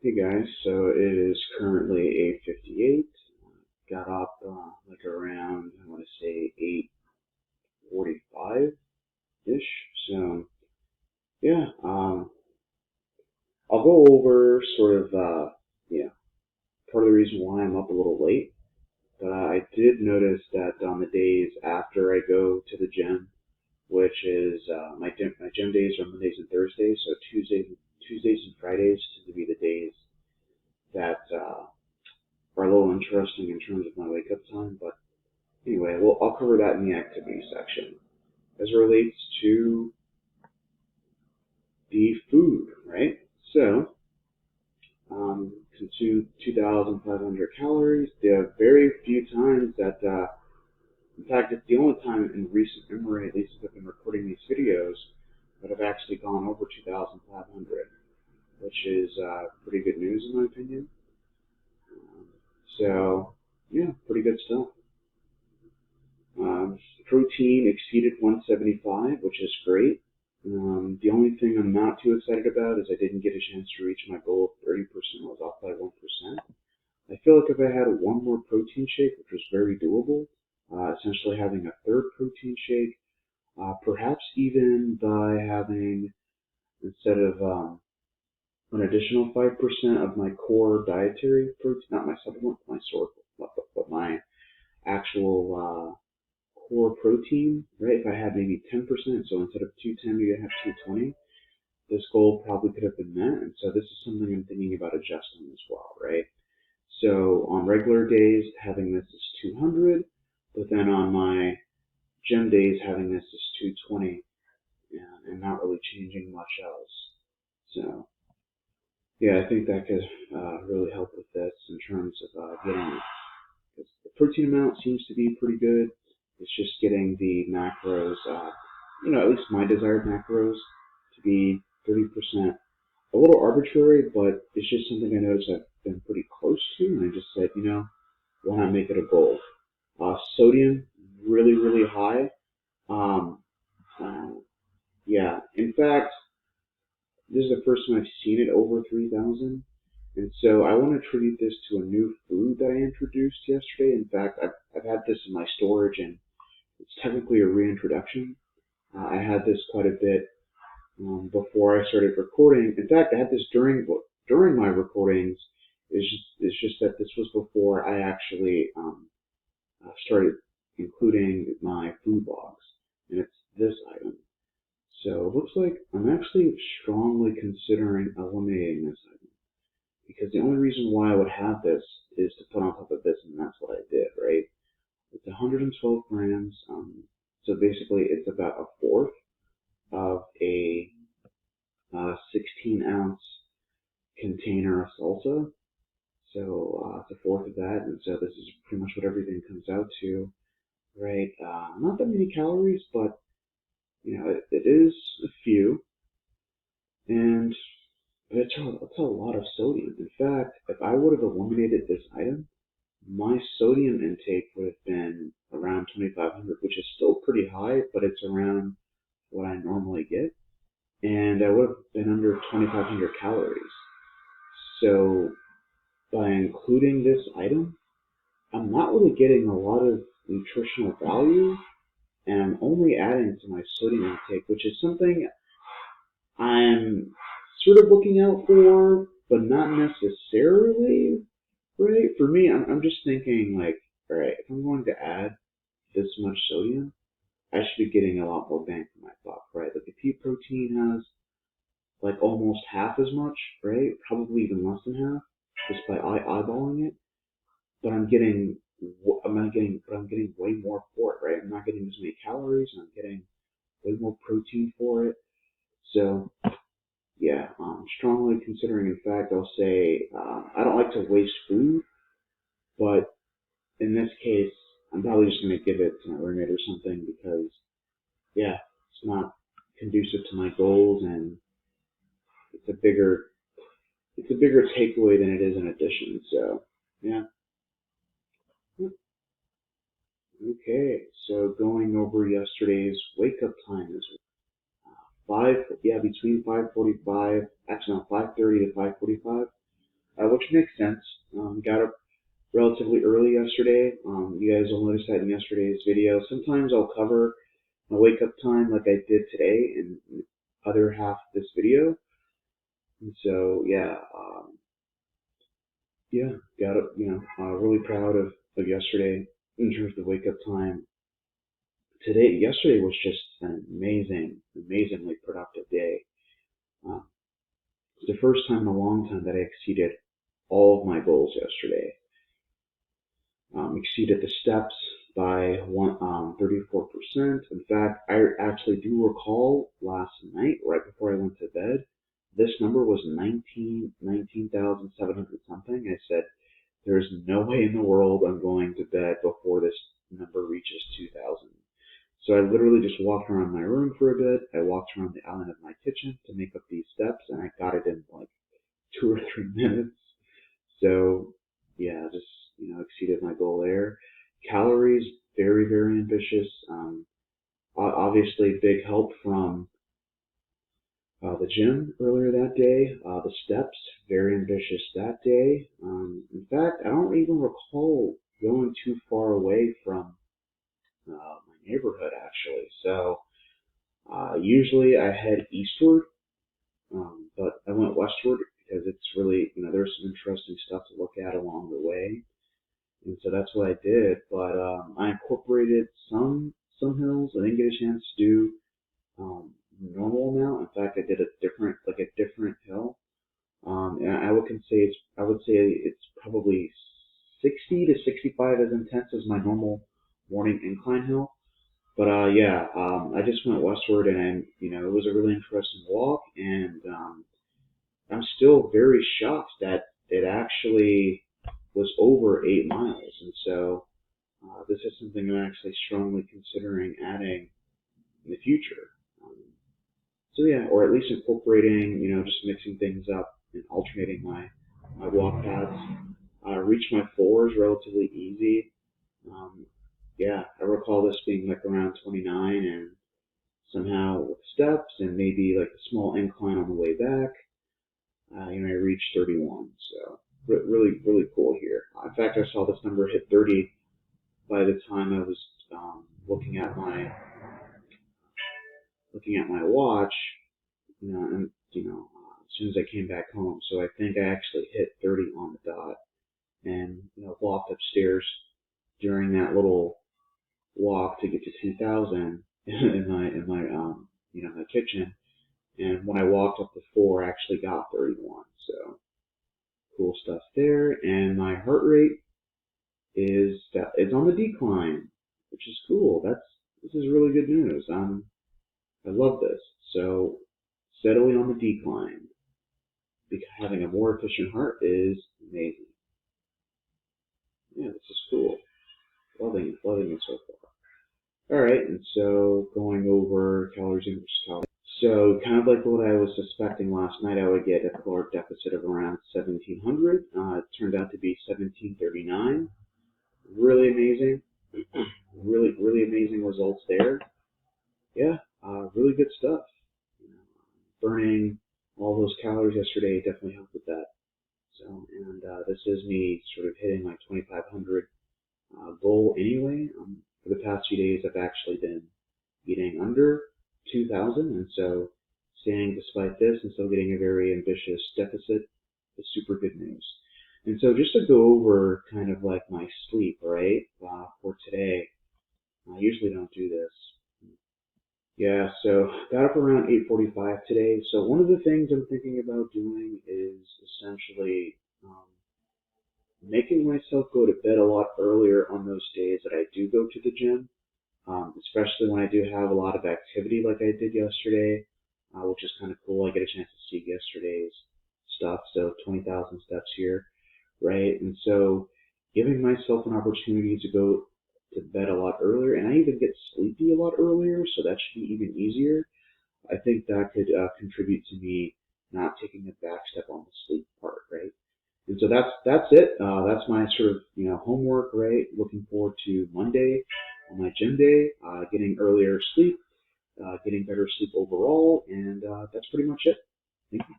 Hey guys, so it is currently 8:58. Got up like around, I want to say 8:45-ish. So yeah, I'll go over sort of yeah part of the reason why I'm up a little late. But I did notice that on the days after I go to the gym, which is my gym days are Mondays and Thursdays, so Tuesdays and Fridays tend to be the days that are a little interesting in terms of my wake up time. But anyway, well, I'll cover that in the activity section. As it relates to the food, right? So, consume 2,500 calories. There are very few times that, in fact, it's the only time in recent memory, at least as I've been recording these videos, that I've actually gone over 2,500, which is pretty good news in my opinion. So, yeah, pretty good stuff. Protein exceeded 175, which is great. The only thing I'm not too excited about is I didn't get a chance to reach my goal of 30%. I was off by 1%. I feel like if I had one more protein shake, which was very doable, essentially having a third protein shake, perhaps even by having, instead of an additional 5% of my core dietary protein, not my supplement, my source, but my actual core protein, right? If I had maybe 10%, so instead of 210, maybe I have 220, this goal probably could have been met. And so this is something I'm thinking about adjusting as well, right? So on regular days, having this as 200, but then on my gym days, having this as 220, and not really changing much else. So yeah, I think that could really help with this in terms of getting, because the protein amount seems to be pretty good. It's just getting the macros, at least my desired macros to be 30%. A little arbitrary, but it's just something I noticed I've been pretty close to, and I just said, why not make it a goal? Sodium, really, really high. Um, uh, yeah, in fact, this is the first time I've seen it over 3,000. And so I want to attribute this to a new food that I introduced yesterday. In fact, I've had this in my storage, and it's technically a reintroduction. I had this quite a bit before I started recording. In fact, I had this during my recordings. It's just that this was before I actually started including my food logs, and it's this item. So it looks like I'm actually strongly considering eliminating this item, because the only reason why I would have this is to put on top of this, and that's what I did, right? It's 112 grams, so basically it's about a fourth of a 16-ounce container of salsa. So it's a fourth of that, and so this is pretty much what everything comes out to, right? Not that many calories, but it is a few, and it's a lot of sodium. In fact, if I would have eliminated this item, my sodium intake would have been around 2,500, which is still pretty high, but it's around what I normally get, and I would have been under 2,500 calories. So by including this item, I'm not really getting a lot of nutritional value, and I'm only adding to my sodium intake, which is something I'm sort of looking out for, but not necessarily, right? For me, I'm just thinking like, all right, if I'm going to add this much sodium, I should be getting a lot more bang for my buck, right? Like the pea protein has like almost half as much, right? Probably even less than half, just by eyeballing it. But I'm getting way more for it, right? I'm not getting as many calories, and I'm getting way more protein for it. So yeah, strongly considering. In fact, I'll say I don't like to waste food, but in this case, I'm probably just going to give it to my roommate or something, because yeah, it's not conducive to my goals, and it's a bigger takeaway than it is an addition. So yeah. Okay, so going over yesterday's wake up time is between 5:45, actually no, 5:30 to 5:45. which makes sense. Got up relatively early yesterday. You guys will notice that in yesterday's video. Sometimes I'll cover my wake up time like I did today in the other half of this video. And so yeah, got up. Really proud of yesterday in terms of wake up time. Yesterday was just an amazingly productive day. Uh, it's the first time in a long time that I exceeded all of my goals yesterday. Exceeded the steps by 34%. In fact, I actually do recall last night, right before I went to bed, this number was 19,700 something. I said, there's no way in the world I'm going to bed before this number reaches 2,000. So I literally just walked around my room for a bit. I walked around the island of my kitchen to make up these steps, and I got it in like 2 or 3 minutes. So yeah, just exceeded my goal there. Calories, very ambitious. Obviously, big help from the gym earlier that day. The steps, very ambitious that day. In fact, I don't even recall going too far away from my neighborhood actually. So usually I head eastward, but I went westward because it's really, there's some interesting stuff to look at along the way. And so that's what I did. But I incorporated some hills. I didn't get a chance to do normal amount. In fact, I did a different hill. And I would say it's probably 60 to 65 as intense as my normal morning incline hill. But I just went westward, and it was a really interesting walk, and I'm still very shocked that it actually was over 8 miles, and so this is something I'm actually strongly considering adding in the future. So yeah, or at least incorporating, just mixing things up and alternating my walk paths. Reach my floors relatively easy. Um, yeah, I recall this being like around 29, and somehow with steps and maybe like a small incline on the way back, I reached 31. So really cool here. In fact, I saw this number hit 30 by the time I was looking at my watch, and as soon as I came back home. So I think I actually hit 30 on the dot, and walked upstairs during that little walk to get to 2,000 in my kitchen. And when I walked up the 4, I actually got 31. So cool stuff there. And my heart rate it's on the decline, which is cool. This is really good news. I love this. So steadily on the decline. Because having a more efficient heart is amazing. Yeah, this is cool. Loving it so far. All right, and so going over calories in versus calories. So kind of like what I was suspecting last night, I would get a caloric deficit of around 1,700. It turned out to be 1,739. Really amazing. Really amazing results there. Yeah, really good stuff. Burning all those calories yesterday definitely helped with that. So, and this is me sort of hitting my 2,500 goal anyway. For the past few days, I've actually been eating under 2,000, and so staying despite this and still getting a very ambitious deficit is super good news. And so just to go over kind of like my sleep, right, for today, I usually don't do this. Yeah, so got up around 8:45 today. So one of the things I'm thinking about doing is essentially making myself go to bed a lot earlier on those days that I do go to the gym, especially when I do have a lot of activity like I did yesterday, which is kind of cool. I get a chance to see yesterday's stuff, so 20,000 steps here, right? And so giving myself an opportunity to go to bed a lot earlier, and I even get sleepy a lot earlier, so that should be even easier. I think that could contribute to me not taking a back step on the sleep part, right? And so that's it. That's my sort of homework, right? Looking forward to Monday on my gym day, getting earlier sleep, getting better sleep overall, and that's pretty much it. Thank you.